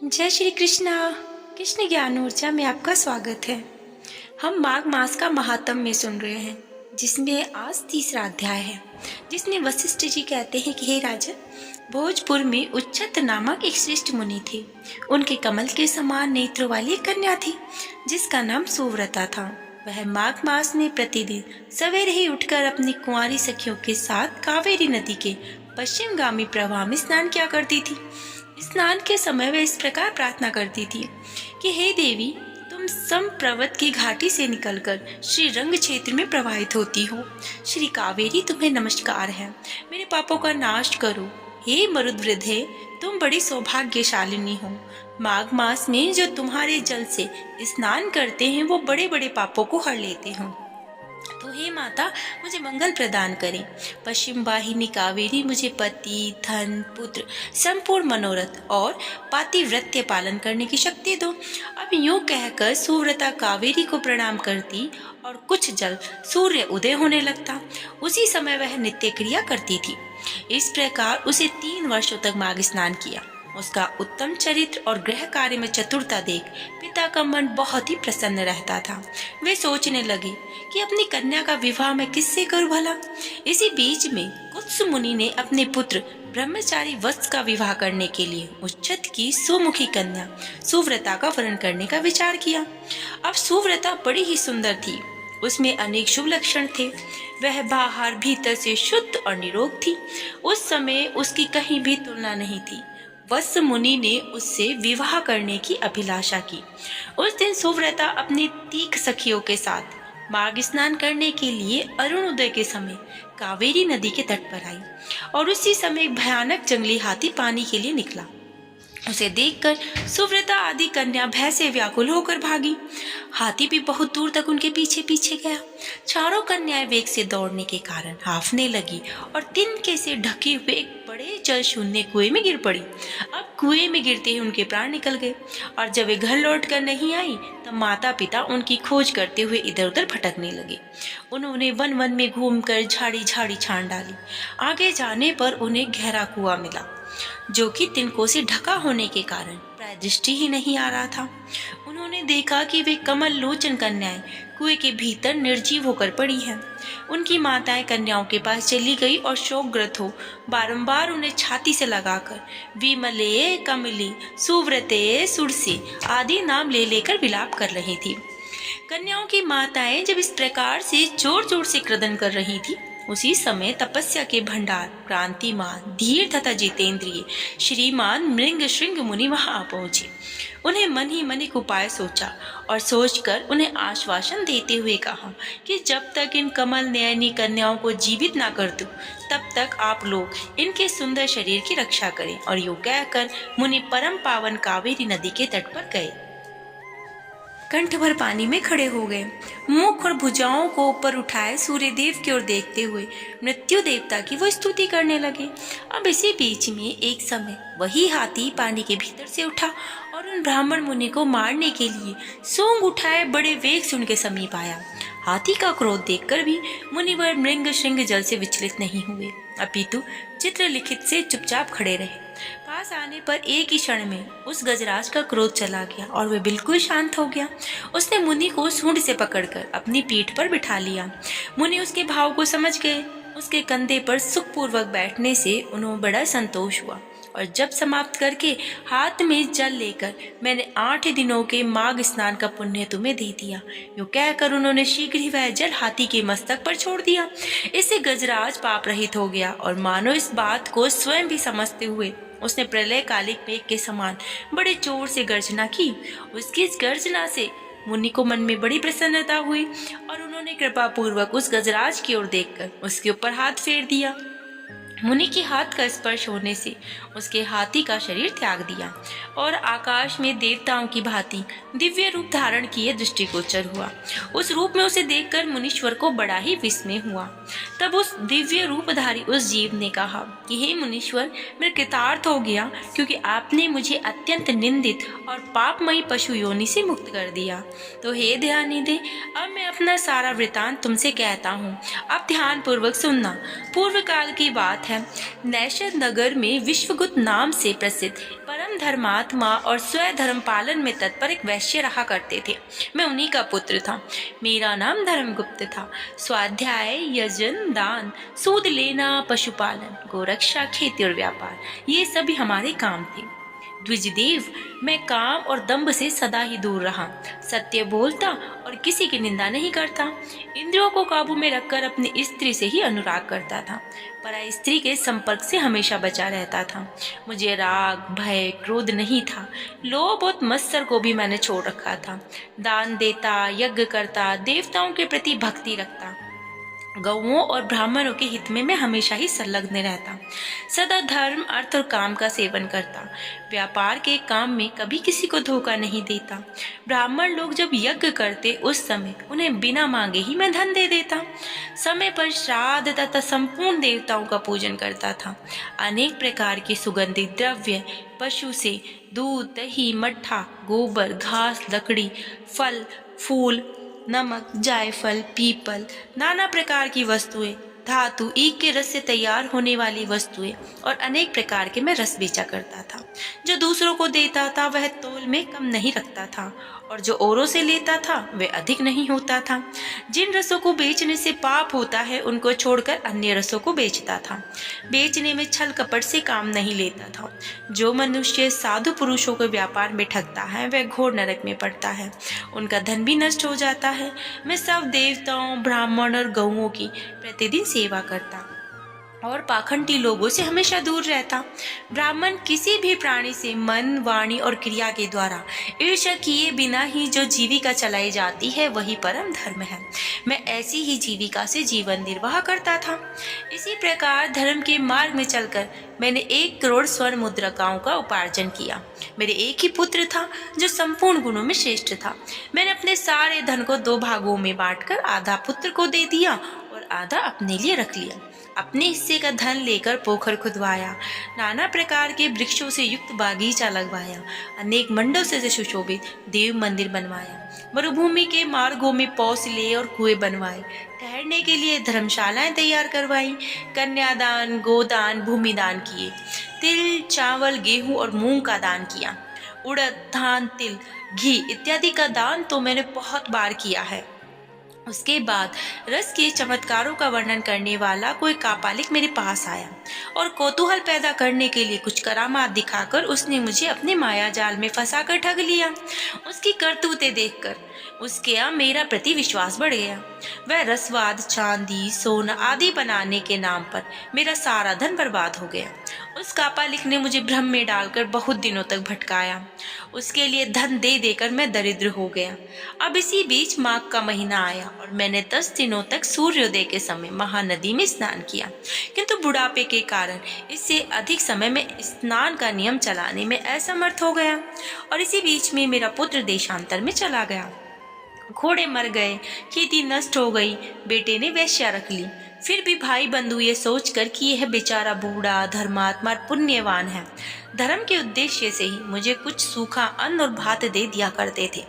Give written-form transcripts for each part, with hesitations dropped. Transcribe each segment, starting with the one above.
जय श्री कृष्णा। कृष्ण ज्ञान ऊर्जा में आपका स्वागत है। हम माघ मास का महात्म्य सुन रहे हैं, जिसमें आज तीसरा अध्याय है, जिसमें वशिष्ठ जी कहते हैं कि हे राजन, भोजपुर में उच्चत नामक एक श्रेष्ठ मुनि थे। उनके कमल के समान नेत्रों वाली एक कन्या थी, जिसका नाम सुव्रता था। वह माघ मास में प्रतिदिन सवेरे ही उठकर अपनी कुंवारी सखियों के साथ कावेरी नदी के पश्चिमगामी प्रवाह में स्नान किया करती थी। स्नान के समय वह इस प्रकार प्रार्थना करती थी कि हे देवी, तुम संप्रवत की घाटी से निकलकर श्री रंग क्षेत्र में प्रवाहित होती हो। श्री कावेरी, तुम्हें नमस्कार है। मेरे पापों का नाश करो। हे मरुद्वृद्धे, तुम बड़ी सौभाग्यशालिनी हो। माघ मास में जो तुम्हारे जल से स्नान करते हैं वो बड़े बड़े पापों को हर लेते हैं। तो हे माता, मुझे मंगल प्रदान करें। पश्चिम वाहिनी कावेरी मुझे पति, धन, पुत्र, संपूर्ण मनोरथ और पातिव्रत्य पालन करने की शक्ति दो। अब यूं कहकर सुव्रता कावेरी को प्रणाम करती और कुछ जल सूर्य उदय होने लगता। उसी समय वह नित्य क्रिया करती थी। इस प्रकार उसे 3 वर्षों तक माघ स्नान किया। उसका उत्तम चरित्र और गृह कार्य में चतुरता देख पिता का मन बहुत ही प्रसन्न रहता था। वे सोचने लगे कि अपनी कन्या का विवाह मैं किससे करूं भला। इसी बीच में कुत्स मुनि ने अपने पुत्र ब्रह्मचारी वत्स का विवाह करने के लिए उच्चत की सुमुखी कन्या सुव्रता का वरण करने का विचार किया। अब सुव्रता बड़ी ही सुंदर थी, उसमें अनेक शुभ लक्षण थे। वह बाहर भीतर से शुद्ध और निरोग थी। उस समय उसकी कहीं भी तुलना नहीं थी। वत्स मुनि ने उससे विवाह करने की अभिलाषा की। उस दिन सुव्रता अपनी 3 सखियों के साथ माघ स्नान करने के लिए अरुणोदय के समय कावेरी नदी के तट पर आई और उसी समय एक भयानक जंगली हाथी पानी के लिए निकला। उसे देखकर सुव्रता आदि कन्या भय से व्याकुल होकर भागी। हाथी भी बहुत दूर तक उनके पीछे पीछे गया। चारों कन्याएं वेग से दौड़ने के कारण हांफने लगी और तिनके से ढके हुए एक बड़े जल शून्य कुएं में गिर पड़ी। अब कुएं में गिरते ही उनके प्राण निकल गए और जब वे घर लौट कर नहीं आई तब माता पिता उनकी खोज करते हुए इधर उधर भटकने लगे। उन्होंने वन वन में घूमकर झाड़ी झाड़ी छान डाली। आगे जाने पर उन्हें गहरा कुआं मिला, जो कि तिनकों से ढका होने के कारण प्राय दृष्टि ही नहीं आ रहा था। उन्होंने देखा कि वे कमल लोचन कन्याएं कुएं के भीतर निर्जीव होकर पड़ी हैं। उनकी माताएं कन्याओं के पास चली गई और शोकग्रस्त हो बारंबार उन्हें छाती से लगाकर विमले, कमली, सुव्रते, सुरसी आदि नाम ले लेकर विलाप कर रही थी। कन्याओं की माताएं जब इस प्रकार से जोर जोर से क्रदन कर रही थी, उसी समय तपस्या के भंडार, क्रांतिमान, धीर तथा जितेंद्रिय श्रीमान मृंग श्रृंग मुनि वहां पहुंचे। उन्हें मन ही मन एक उपाय सोचा और सोचकर उन्हें आश्वासन देते हुए कहा कि जब तक इन कमल नयनी कन्याओं को जीवित ना कर दूं, तब तक आप लोग इनके सुंदर शरीर की रक्षा करें। और यूं कहकर मुनि परम पावन कावेरी नदी के तट पर गए। कंठ भर पानी में खड़े हो गए। मुख और भुजाओं को ऊपर उठाए सूर्य देव की ओर देखते हुए मृत्यु देवता की वो स्तुति करने लगे। अब इसी बीच में एक समय वही हाथी पानी के भीतर से उठा और उन ब्राह्मण मुनि को मारने के लिए सूंड उठाए बड़े वेग से उनके समीप आया। हाथी का क्रोध देखकर भी मुनिवर मृंग श्रृंग जल से विचलित नहीं हुए, अपितु चित्रलिखित से चुपचाप खड़े रहे। पास आने पर एक ही क्षण में उस गजराज का क्रोध चला गया और वह बिल्कुल शांत हो गया। उसने मुनि को सूंड से पकड़कर अपनी पीठ पर बिठा लिया। मुनि उसके भाव को समझ गए। उसके कंधे पर सुखपूर्वक बैठने से उन्हें बड़ा संतोष हुआ और जब समाप्त करके हाथ में जल लेकर मैंने 8 दिनों के माघ स्नान का पुण्य तुम्हें दे दिया, यूं कहकर उन्होंने शीघ्र ही वह जल हाथी के मस्तक पर छोड़ दिया। इससे गजराज पाप रहित हो गया और मानो इस बात को स्वयं भी समझते हुए उसने प्रलय कालिक मेघ के समान बड़े जोर से गर्जना की। उसकी इस गर्जना से मुनि को मन में बड़ी प्रसन्नता हुई और उन्होंने कृपा पूर्वक उस गजराज की ओर देखकर उसके ऊपर हाथ फेर दिया। मुनि के हाथ का स्पर्श होने से उसके हाथी का शरीर त्याग दिया और आकाश में देवताओं की भांति दिव्य रूप धारण किए दृष्टिगोचर हुआ। उस रूप में उसे देखकर मुनीश्वर को बड़ा ही विस्मय हुआ। तब उस दिव्य रूपधारी उस जीव ने कहा कि हे मुनीश्वर, मैं कृतार्थ हो गया, क्योंकि आपने मुझे अत्यंत निंदित और पापमयी पशु योनि से मुक्त कर दिया। तो हे ध्यानिधे, अब मैं अपना सारा वृतांत तुमसे कहता हूँ, अब ध्यान पूर्वक सुनना। पूर्व काल की बात है। नैषद नगर में विश्वगुप्त नाम से प्रसिद्ध परम धर्मात्म धर्मात्मा और स्वधर्म पालन में तत्पर एक वैश्य रहा करते थे। मैं उन्हीं का पुत्र था। मेरा नाम धर्मगुप्त था। स्वाध्याय, यजन, दान, सूद लेना, पशुपालन, गोरक्षा, खेती और व्यापार, ये सभी हमारे काम थे। द्विजदेव, मैं काम और दंभ से सदा ही दूर रहा, सत्य बोलता और किसी की निंदा नहीं करता। इंद्रियों को काबू में रखकर अपनी स्त्री से ही अनुराग करता था। पराई स्त्री के संपर्क से हमेशा बचा रहता था। मुझे राग, भय, क्रोध नहीं था। लोभ और मत्सर को भी मैंने छोड़ रखा था। दान देता, यज्ञ करता, देवताओं के प्रति भक्ति रखता, गौओं और ब्राह्मणों के हित में मैं हमेशा ही संलग्न रहता। सदा धर्म, अर्थ और काम का सेवन करता। व्यापार के काम में कभी किसी को धोखा नहीं देता। ब्राह्मण लोग जब यज्ञ करते उस समय उन्हें बिना मांगे ही मैं धन दे देता। समय पर श्राद्ध तथा संपूर्ण देवताओं का पूजन करता था। अनेक प्रकार के सुगंधित द्रव्य, पशु से दूध, दही, मट्ठा, गोबर, घास, लकड़ी, फल, फूल, नमक, जायफल, पीपल, नाना प्रकार की वस्तुएं, धातु, ईख के रस से तैयार होने वाली वस्तुएं और अनेक प्रकार के मैं रस बेचा करता था। जो दूसरों को देता था वह तोल में कम नहीं रखता था और जो औरों से लेता था वह अधिक नहीं होता था। जिन रसों को बेचने से पाप होता है उनको छोड़कर अन्य रसों को बेचता था। बेचने में छल कपट से काम नहीं लेता था। जो मनुष्य साधु पुरुषों को व्यापार में ठगता है वह घोर नरक में पड़ता है, उनका धन भी नष्ट हो जाता है। मैं सब देवताओं, ब्राह्मण और गौओं की प्रतिदिन सेवा करता और पाखंडी लोगों से हमेशा दूर रहता। ब्राह्मण किसी भी प्राणी से मन, वाणी और क्रिया के द्वारा ईर्ष्या किए बिना ही जो जीविका चलाई जाती है वही परम धर्म है। मैं ऐसी ही जीविका से जीवन निर्वाह करता था। इसी प्रकार धर्म के मार्ग में चलकर मैंने 1 करोड़ स्वर्ण मुद्रिकाओं का उपार्जन किया। मेरे एक ही पुत्र था जो संपूर्ण गुणों में श्रेष्ठ था। मैंने अपने सारे धन को 2 भागों में बांटकर आधा पुत्र को दे दिया और आधा अपने लिए रख लिया। अपने हिस्से का धन लेकर पोखर खुदवाया, नाना प्रकार के वृक्षों से युक्त बागीचा लगवाया, अनेक मंडलों से सुशोभित देव मंदिर बनवाया, मरुभूमि के मार्गों में पौसले और कुएं बनवाए, ठहरने के लिए धर्मशालाएं तैयार करवाई, कन्यादान, गोदान, भूमिदान किए, तिल, चावल, गेहूं और मूंग का दान किया। उड़द, धान, तिल, घी इत्यादि का दान तो मैंने बहुत बार किया है। उसके बाद रस के चमत्कारों का वर्णन करने वाला कोई कापालिक मेरे पास आया और कौतूहल पैदा करने के लिए कुछ करामात दिखाकर उसने मुझे अपने माया जाल में फंसाकर ठग लिया। उसकी करतूतें देखकर उसके यहाँ मेरा प्रति विश्वास बढ़ गया। वह रसवाद, चांदी, सोना आदि बनाने के नाम पर मेरा सारा धन बर्बाद हो गया। उस कापालिक ने मुझे भ्रम में डालकर बहुत दिनों तक भटकाया। उसके लिए धन दे देकर मैं दरिद्र हो गया। अब इसी बीच माघ का महीना आया और मैंने 10 दिनों तक सूर्योदय के समय महानदी में स्नान किया, किंतु बुढ़ापे के कारण इससे अधिक समय में स्नान का नियम चलाने में असमर्थ हो गया और इसी बीच में मेरा पुत्र देशांतर में चला गया। घोड़े मर गए, खेती नष्ट हो गई, बेटे ने वेश्या रख ली। फिर भी भाई बंधु ये सोचकर कि यह बेचारा बूढ़ा धर्मात्मा पुण्यवान है, धर्म के उद्देश्य से ही मुझे कुछ सूखा अन्न और भात दे दिया करते थे।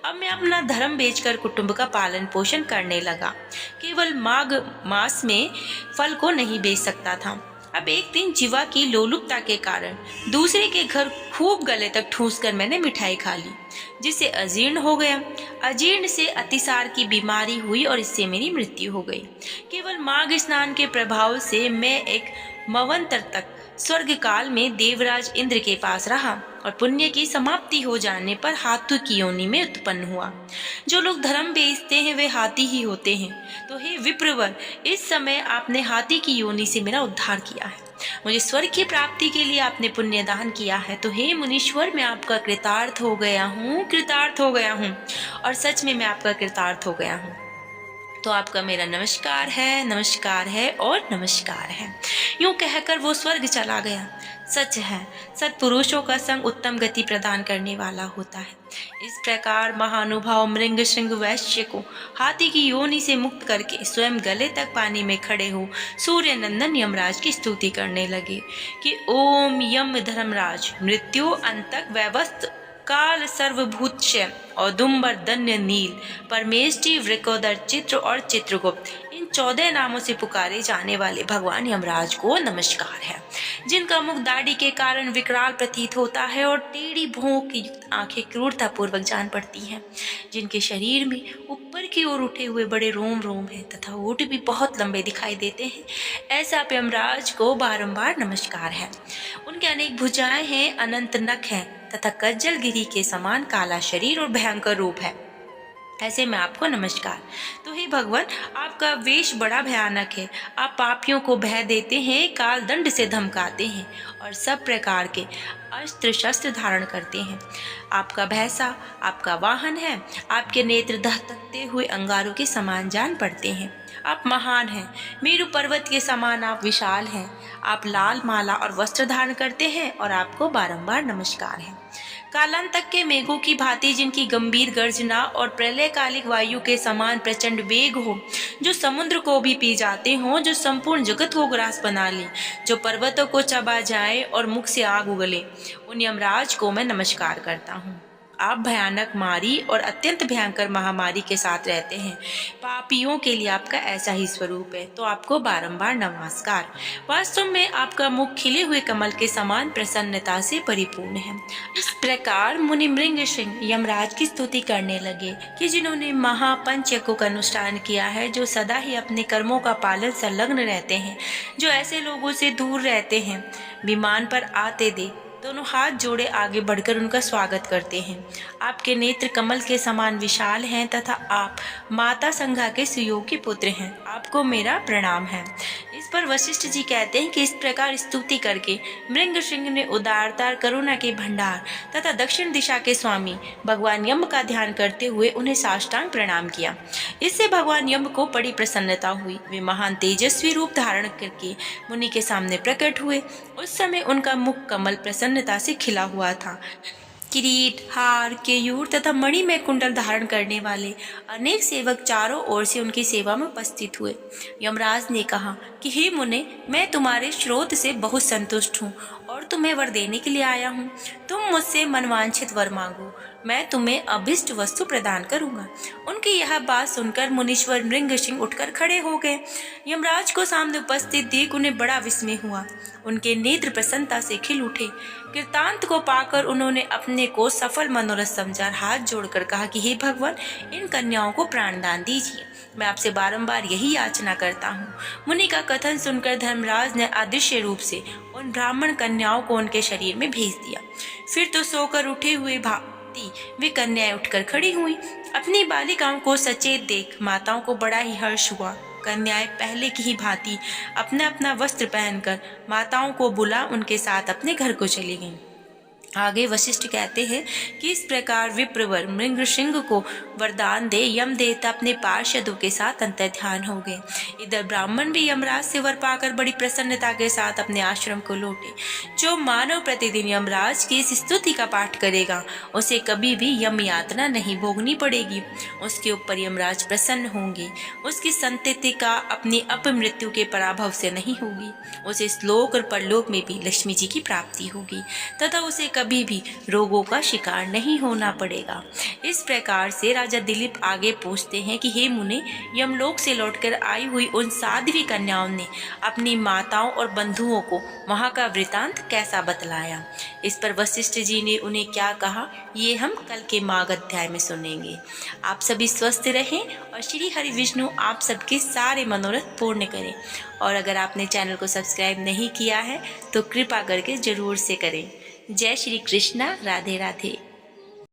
अब मैं अपना धर्म बेचकर कुटुंब का पालन पोषण करने लगा। केवल माघ मास में फल को नहीं बेच सकता था। अब एक दिन जीवा की लोलुपता के कारण दूसरे के घर खूब गले तक ठूस कर मैंने मिठाई खा ली, जिससे अजीर्ण हो गया। अजीर्ण से अतिसार की बीमारी हुई और इससे मेरी मृत्यु हो गई। केवल माघ स्नान के प्रभाव से मैं एक मवंतर तक स्वर्ग काल में देवराज इंद्र के पास रहा और पुण्य की समाप्ति हो जाने पर हाथी की योनि में उत्पन्न हुआ। जो लोग धर्म बेचते हैं वे हाथी ही होते हैं। तो हे विप्रवर, इस समय आपने हाथी की योनि से मेरा उद्धार किया है। मुझे स्वर्ग की प्राप्ति के लिए आपने पुण्य दान किया है। तो हे मुनीश्वर, मैं आपका कृतार्थ हो गया हूँ और सच में मैं आपका कृतार्थ हो गया हूँ। तो आपका मेरा नमस्कार है और नमस्कार है। यूं कहकर वो स्वर्ग चला गया। सच है, सत्पुरुषों का संग उत्तम गति प्रदान करने वाला होता है। इस प्रकार महानुभाव मृंग श्रृंग वैश्य को हाथी की योनि से मुक्त करके स्वयं गले तक पानी में खड़े हो सूर्य नंदन यमराज की स्तुति करने लगे कि ओम यम धर्मराज मृत्यु अंतक व्यवस्थ काल सर्वभूतस्य औदुंबर दन्य नील परमेष्टि वृकोदर चित्र और चित्रगुप्त, इन 14 नामों से पुकारे जाने वाले भगवान यमराज को नमस्कार है, जिनका मुख दाढ़ी के कारण विकराल प्रतीत होता है और टेढ़ी भौं की युक्त आंखें क्रूरता पूर्वक जान पड़ती हैं, जिनके शरीर में ऊपर की ओर उठे हुए बड़े रोम रोम हैं तथा होठ भी बहुत लंबे दिखाई देते हैं। ऐसा यमराज को बारंबार नमस्कार है। उनके अनेक भुजाएं हैं, अनंत नख हैं तथा कज्जल गिरी के समान काला शरीर और भयंकर रूप है। ऐसे में आपको नमस्कार। तो हे भगवान, आपका वेश बड़ा भयानक है। आप पापियों को भय देते हैं, काल दंड से धमकाते हैं और सब प्रकार के अस्त्र शस्त्र धारण करते हैं। आपका भैंसा आपका वाहन है। आपके नेत्र दहकते हुए अंगारों के समान जान पड़ते हैं। आप महान हैं, मेरु पर्वत के समान आप विशाल हैं। आप लाल माला और वस्त्र धारण करते हैं और आपको बारंबार नमस्कार है। कालांतक के मेघों की भांति जिनकी गंभीर गर्जना और प्रलयकालिक वायु के समान प्रचंड वेग हो, जो समुद्र को भी पी जाते हों, जो संपूर्ण जगत को ग्रास बना ले, जो पर्वतों को चबा जाए और मुख से आग उगले, उन यमराज को मैं नमस्कार करता हूँ। आप भयानक मारी और अत्यंत भयंकर महामारी के साथ रहते हैं। पापियों के लिए आपका ऐसा ही स्वरूप है, तो आपको बारंबार नमस्कार। वास्तव में आपका मुख खिले हुए कमल के समान प्रसन्नता से परिपूर्ण है। इस प्रकार मुनि मृंग सिंह यमराज की स्तुति करने लगे कि जिन्होंने महापंचयज्ञों का अनुष्ठान किया है, जो सदा ही अपने कर्मों का पालन संलग्न रहते हैं, जो ऐसे लोगों से दूर रहते हैं, विमान पर आते दे दोनों हाथ जोड़े आगे बढ़कर उनका स्वागत करते हैं। आपके नेत्र कमल के समान विशाल हैं तथा आप माता संज्ञा के सुयोग्य पुत्र हैं। आपको मेरा प्रणाम है। इस पर वशिष्ठ जी कहते हैं कि इस प्रकार स्तुति करके मृंग सिंह ने उदारता करुणा के भंडार तथा दक्षिण दिशा के स्वामी भगवान यम का ध्यान करते हुए उन्हें साष्टांग प्रणाम किया। इससे भगवान यम को बड़ी प्रसन्नता हुई। वे महान तेजस्वी रूप धारण करके मुनि के सामने प्रकट हुए। उस समय उनका मुख कमल प्रसन्नता से खिला हुआ था। किरीट, हार, केयूर तथा मणि में कुंडल धारण करने वाले अनेक सेवक चारों ओर से उनकी सेवा में उपस्थित हुए। यमराज ने कहा कि हे मुने, मैं तुम्हारे श्रोत से बहुत संतुष्ट हूँ और तुम्हें वर देने के लिए आया हूँ। तुम मुझसे मनवांछित वर मांगो, मैं तुम्हें अभिष्ट वस्तु प्रदान करूंगा। उनकी यह बात सुनकर मुनीश्वर मृंग सिंह उठकर खड़े हो गए। यमराज को सामने उपस्थित देख उन्हें बड़ा विस्मय हुआ। उनके नेत्र प्रसन्नता से खिल उठे। कृतांत को पाकर उन्होंने अपने को सफल मनोरथ समझा, हाथ जोड़कर कहा कि हे भगवान, इन कन्याओं को प्राणदान दीजिए। मैं आपसे बारंबार यही याचना करता हूँ। मुनि का कथन सुनकर धर्मराज ने अदृश्य रूप से उन ब्राह्मण कन्याओं को उनके शरीर में भेज दिया। फिर तो सोकर उठे हुए वे कन्याएं उठकर खड़ी हुई। अपनी बालिकाओं को सचेत देख माताओं को बड़ा ही हर्ष हुआ। कन्याएं पहले की ही भांति अपना अपना वस्त्र पहनकर माताओं को बुला उनके साथ अपने घर को चली गईं। आगे वशिष्ठ कहते हैं कि इस प्रकार विप्रवर मृंग सिंह को वरदान दे यम देवता अपने पार्षदों के साथ अंतर्ध्यान हो गए। इधर ब्राह्मण भी यमराज से वर पाकर बड़ी प्रसन्नता के साथ अपने आश्रम को लौटे। जो मानव प्रतिदिन यमराज की इस स्तुति का पाठ करेगा, उसे कभी भी यम यातना नहीं भोगनी पड़ेगी। उसके ऊपर यमराज प्रसन्न होंगे। उसकी संतति का अपनी अपमृत्यु के पराभव से नहीं होगी। उसे श्लोक और परलोक में भी लक्ष्मी जी की प्राप्ति होगी तथा उसे कभी भी रोगों का शिकार नहीं होना पड़ेगा। इस प्रकार से राजा दिलीप आगे पूछते हैं कि हे मुने, यमलोक से लौटकर आई हुई उन साध्वी कन्याओं ने अपनी माताओं और बंधुओं को वहां का वृतांत कैसा बतलाया। इस पर वशिष्ठ जी ने उन्हें क्या कहा, ये हम कल के माघ अध्याय में सुनेंगे। आप सभी स्वस्थ रहें और श्री हरि विष्णु आप सबके सारे मनोरथ पूर्ण करें। और अगर आपने चैनल को सब्सक्राइब नहीं किया है तो कृपा करके जरूर से करें। जय श्री कृष्णा, राधे राधे।